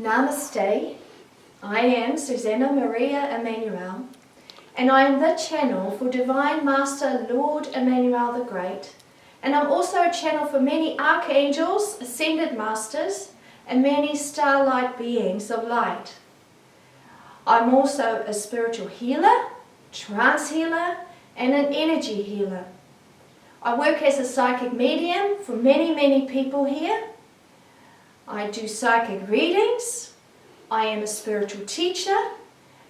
Namaste, I am Suzanna Maria Emmanuel, and I am the channel for Divine Master Lord Emmanuel the Great, and I'm also a channel for many archangels, ascended masters, and many star-like beings of light. I'm also a spiritual healer, trance healer, and an energy healer. I work as a psychic medium for many people here. I do psychic readings, I am a spiritual teacher,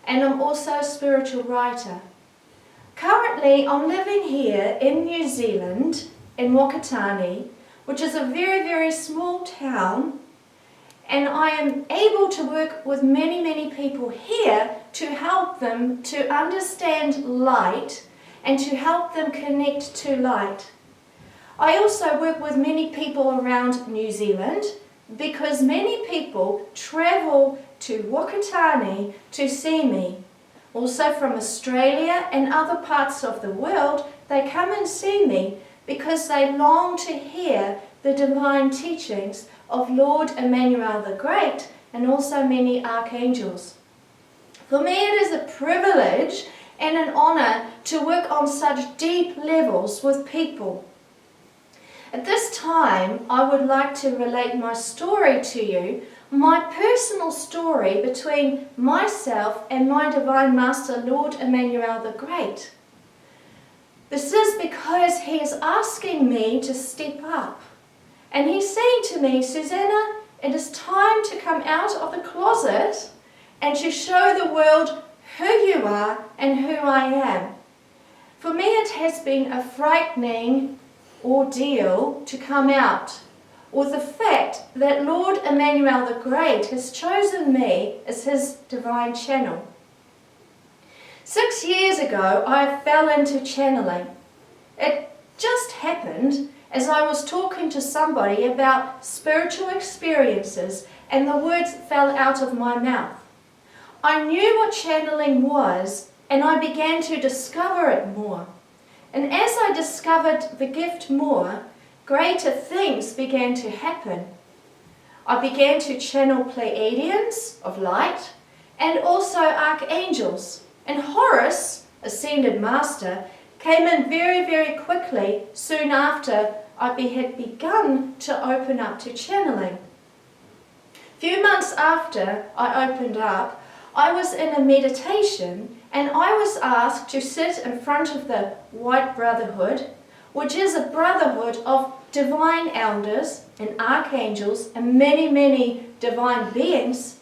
and I'm also a spiritual writer. Currently, I'm living here in New Zealand, in Whakatane, which is a very small town, and I am able to work with many people here to help them to understand light and to help them connect to light. I also work with many people around New Zealand because many people travel to Whakatane to see me. Also from Australia and other parts of the world, they come and see me because they long to hear the divine teachings of Lord Emmanuel the Great and also many archangels. For me it is a privilege and an honor to work on such deep levels with people. At this time, I would like to relate my story to you, my personal story between myself and my Divine Master Lord Emmanuel the Great. This is because he is asking me to step up. And he's saying to me, Suzanna, it is time to come out of the closet and to show the world who you are and who I am. For me it has been a frightening ordeal to come out with the fact that Lord Emmanuel the Great has chosen me as his divine channel. 6 years ago I fell into channeling. It just happened as I was talking to somebody about spiritual experiences and the words fell out of my mouth. I knew what channeling was and I began to discover it more. And as I discovered the gift more, greater things began to happen. I began to channel Pleiadians of light and also archangels. And Horus, ascended master, came in very quickly soon after I had begun to open up to channeling. A few months after I opened up, I was in a meditation and I was asked to sit in front of the White Brotherhood, which is a brotherhood of divine elders and archangels and many divine beings.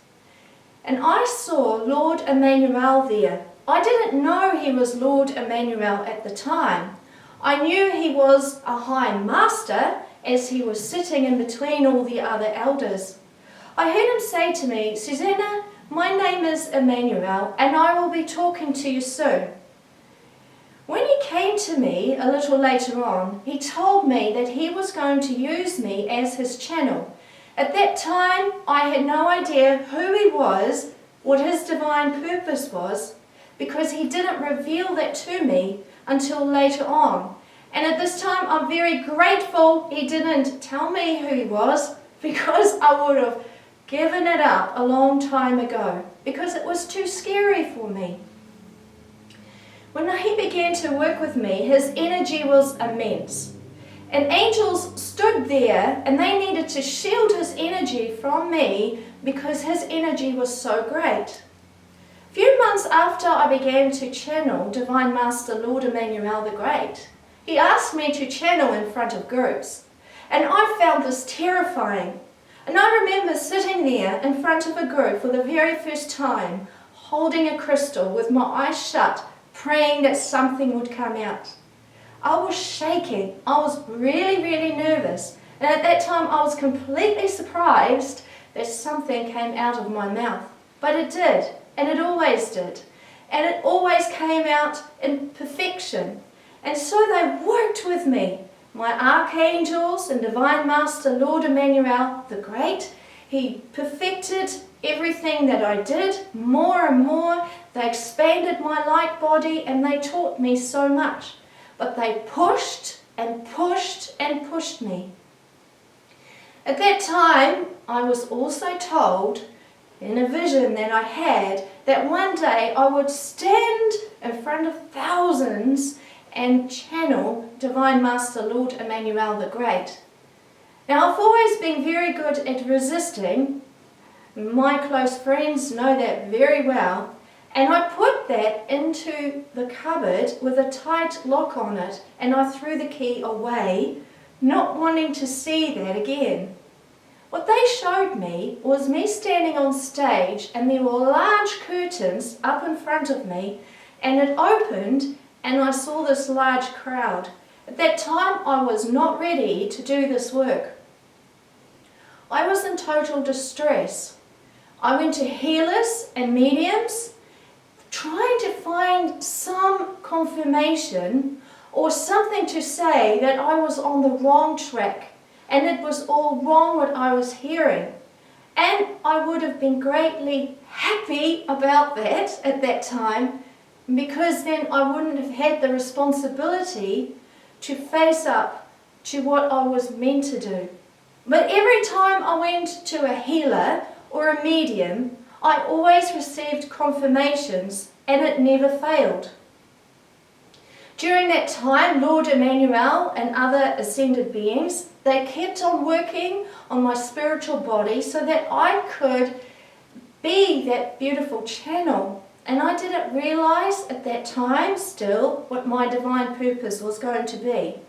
And I saw Lord Emmanuel there. I didn't know he was Lord Emmanuel at the time. I knew he was a high master as he was sitting in between all the other elders. I heard him say to me, Suzanna, my name is Emmanuel and I will be talking to you soon. When he came to me a little later on, he told me that he was going to use me as his channel. At that time, I had no idea who he was, what his divine purpose was, because he didn't reveal that to me until later on. And at this time, I'm very grateful he didn't tell me who he was, because I would have given it up a long time ago, because it was too scary for me. When he began to work with me, his energy was immense. And angels stood there and they needed to shield his energy from me because his energy was so great. A few months after I began to channel Divine Master Lord Emmanuel the Great, he asked me to channel in front of groups. And I found this terrifying. And I remember sitting there in front of a group for the very first time, holding a crystal with my eyes shut, praying that something would come out. I was shaking. I was really nervous. And at that time I was completely surprised that something came out of my mouth. But it did, and it always did. And it always came out in perfection. And so they worked with me. My archangels and Divine Master Lord Emmanuel the Great, he perfected everything that I did more and more. They expanded my light body and they taught me so much. But they pushed and pushed me. At that time, I was also told in a vision that I had, that one day I would stand in front of thousands and channel Divine Master Lord Emmanuel the Great. Now, I've always been very good at resisting. My close friends know that very well. And I put that into the cupboard with a tight lock on it, and I threw the key away, not wanting to see that again. What they showed me was me standing on stage, and there were large curtains up in front of me, and it opened and I saw this large crowd. At that time I was not ready to do this work. I was in total distress. I went to healers and mediums, trying to find some confirmation or something to say that I was on the wrong track and it was all wrong what I was hearing. And I would have been greatly happy about that at that time, because then I wouldn't have had the responsibility to face up to what I was meant to do. But every time I went to a healer or a medium, I always received confirmations, and it never failed. During that time, Lord Emmanuel and other ascended beings, they kept on working on my spiritual body so that I could be that beautiful channel. And I didn't realize at that time still what my divine purpose was going to be.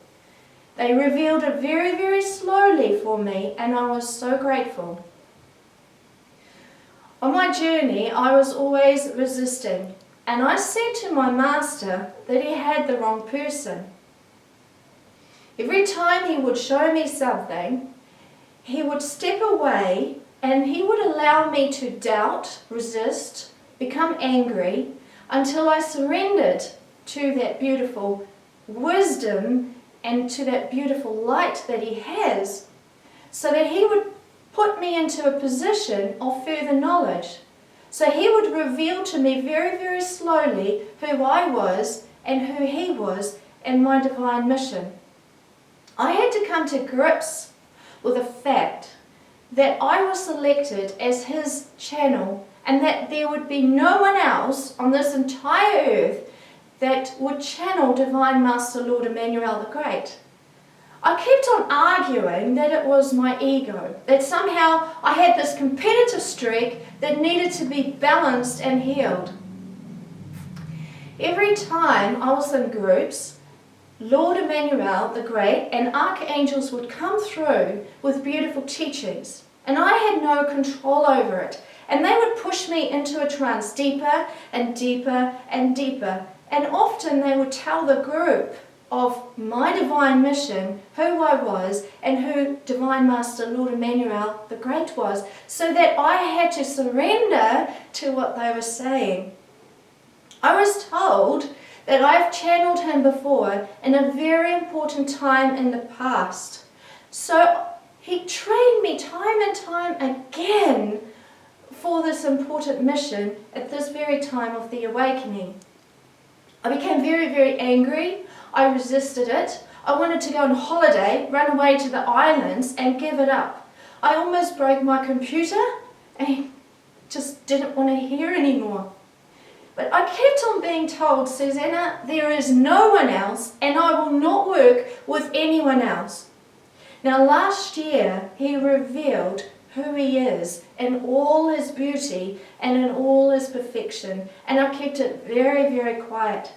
They revealed it very, very slowly for me, and I was so grateful. On my journey, I was always resisting, and I said to my master that he had the wrong person. Every time he would show me something, he would step away and he would allow me to doubt, resist, become angry, until I surrendered to that beautiful wisdom and to that beautiful light that he has, so that he would put me into a position of further knowledge. So he would reveal to me very, very slowly who I was and who he was and my divine mission. I had to come to grips with the fact that I was selected as his channel, and that there would be no one else on this entire earth that would channel Divine Master Lord Emmanuel the Great. I kept on arguing that it was my ego, that somehow I had this competitive streak that needed to be balanced and healed. Every time I was in groups, Lord Emmanuel the Great and archangels would come through with beautiful teachings, and I had no control over it. And they would push me into a trance deeper and deeper and deeper. And often they would tell the group of my divine mission who I was and who Divine Master Lord Emmanuel the Great was, so that I had to surrender to what they were saying. I was told that I've channeled him before in a very important time in the past. So he trained me time and time again for this important mission at this very time of the awakening. I became very, very angry. I resisted it. I wanted to go on holiday, run away to the islands and give it up. I almost broke my computer and just didn't want to hear anymore. But I kept on being told, Suzanna, there is no one else and I will not work with anyone else. Now last year he revealed who he is in all his beauty and in all his perfection, and I kept it very, very quiet.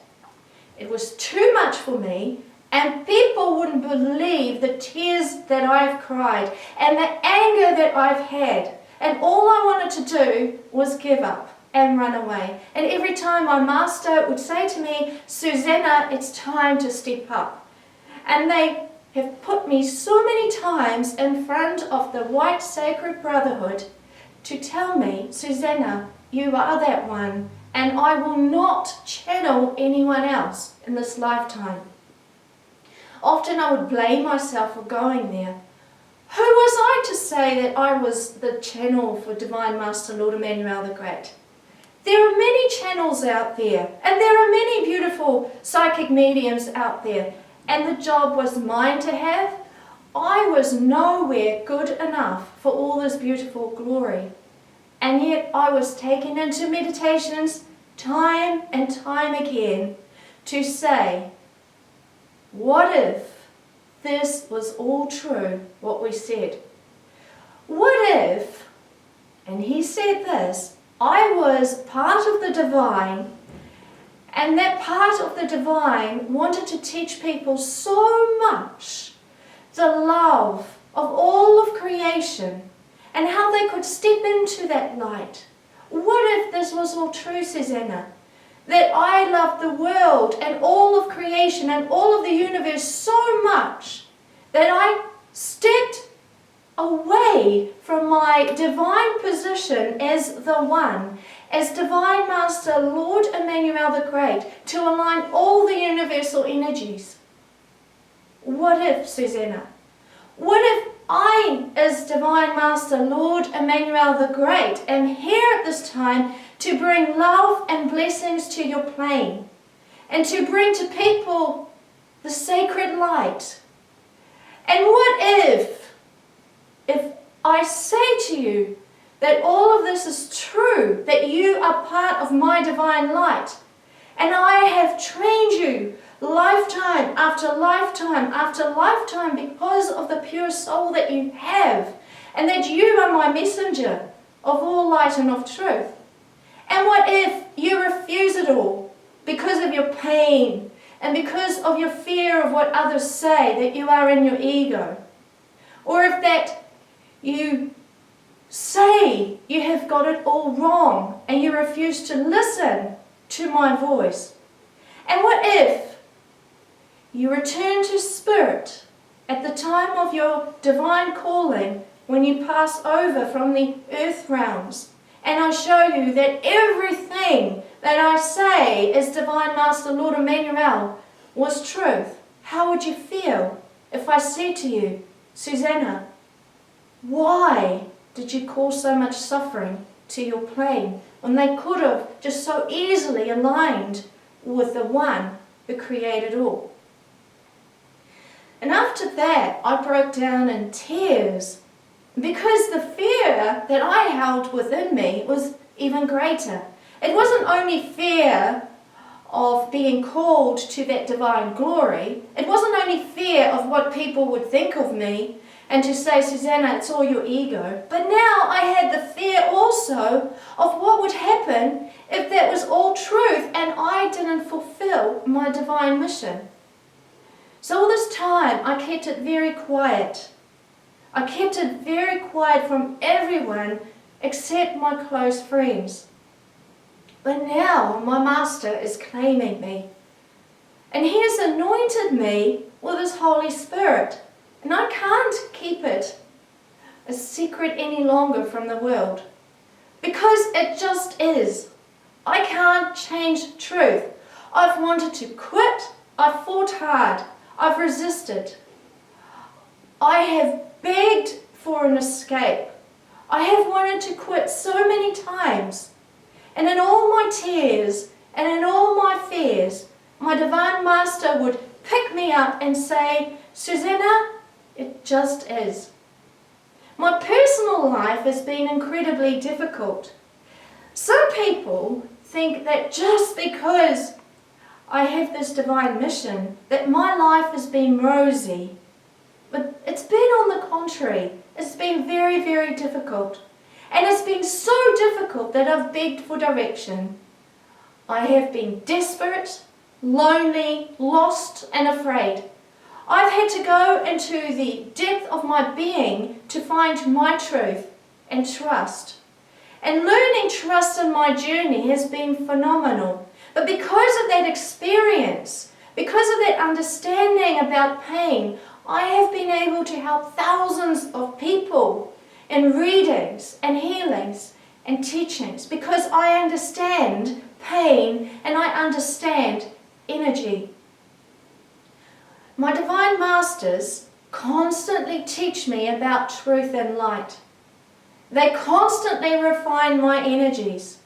It was too much for me, and people wouldn't believe the tears that I've cried and the anger that I've had, and all I wanted to do was give up and run away. And every time my master would say to me, Suzanna, it's time to step up. And they have put me so many times in front of the White Sacred Brotherhood to tell me, Suzanna, you are that one, and I will not channel anyone else in this lifetime. Often I would blame myself for going there. Who was I to say that I was the channel for Divine Master Lord Emmanuel the Great? There are many channels out there, and there are many beautiful psychic mediums out there, and the job was mine to have. I was nowhere good enough for all this beautiful glory. And yet I was taken into meditations time and time again to say, what if this was all true, what we said? What if, and he said this, I was part of the divine, and that part of the divine wanted to teach people so much the love of all of creation and how they could step into that light. What if this was all true, Suzanna? That I loved the world and all of creation and all of the universe so much that I stepped away from my divine position as the one, as Divine Master Lord Emmanuel the Great, to align all the universal energies. What if, Suzanna? What if I, as Divine Master Lord Emmanuel the Great, am here at this time to bring love and blessings to your plane and to bring to people the sacred light? And what if I say to you that all of this is true, that you are part of my divine light, and I have trained you lifetime after lifetime after lifetime because of the pure soul that you have, and that you are my messenger of all light and of truth? And what if you refuse it all because of your pain and because of your fear of what others say, that you are in your ego? Or if that you say you have got it all wrong and you refuse to listen to my voice? And what if you return to spirit at the time of your divine calling, when you pass over from the earth realms, and I show you that everything that I say as Divine Master Lord Emmanuel was truth? How would you feel if I said to you, Suzanna, why did you cause so much suffering to your plane when they could have just so easily aligned with the one who created all? And after that, I broke down in tears, because the fear that I held within me was even greater. It wasn't only fear of being called to that divine glory. It wasn't only fear of what people would think of me and to say, Suzanna, it's all your ego. But now I had the fear also of what would happen if that was all truth and I didn't fulfill my divine mission. So all this time I kept it very quiet. I kept it very quiet from everyone except my close friends. But now my Master is claiming me. And he has anointed me with his Holy Spirit. And I can't keep it a secret any longer from the world, because it just is. I can't change truth. I've wanted to quit. I've fought hard. I've resisted. I have begged for an escape. I have wanted to quit so many times. And in all my tears and in all my fears, my Divine Master would pick me up and say, Suzanna, it just is. My personal life has been incredibly difficult. Some people think that just because I have this divine mission, that my life has been rosy. But it's been on the contrary. It's been very, very difficult. And it's been so difficult that I've begged for direction. I have been desperate, lonely, lost, and afraid. I've had to go into the depth of my being to find my truth and trust. And learning trust in my journey has been phenomenal. But because of that experience, because of that understanding about pain, I have been able to help thousands of people in readings and healings and teachings, because I understand pain and I understand energy. My Divine Masters constantly teach me about truth and light. They constantly refine my energies.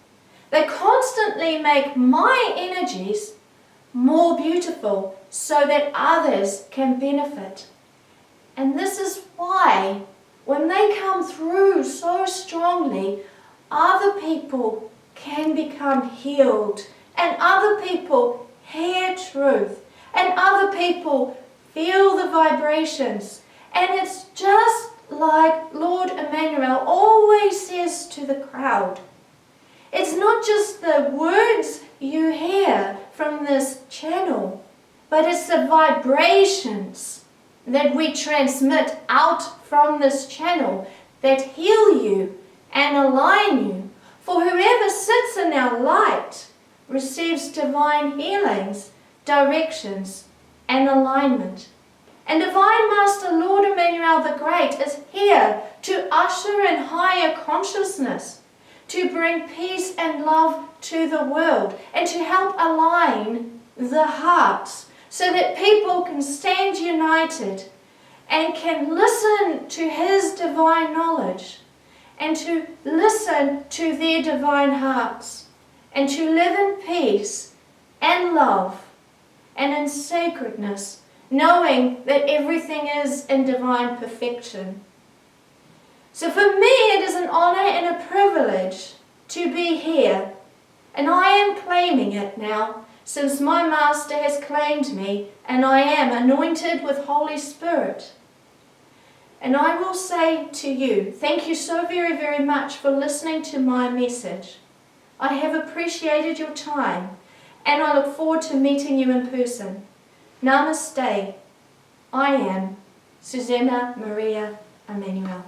They constantly make my energies more beautiful so that others can benefit. And this is why, when they come through so strongly, other people can become healed, and other people hear truth, and other people feel the vibrations. And it's just like Lord Emmanuel always says to the crowd. It's not just the words you hear from this channel, but it's the vibrations that we transmit out from this channel that heal you and align you. For whoever sits in our light receives divine healings, directions, and alignment. And Divine Master Lord Emmanuel the Great is here to usher in higher consciousness, to bring peace and love to the world, and to help align the hearts so that people can stand united and can listen to His divine knowledge and to listen to their divine hearts and to live in peace and love and in sacredness, knowing that everything is in divine perfection. So for me it is an honor and a privilege to be here, and I am claiming it now, since my Master has claimed me, and I am anointed with Holy Spirit. And I will say to you, thank you so very, very much for listening to my message. I have appreciated your time, and I look forward to meeting you in person. Namaste. I am Suzanna Maria Emmanuel.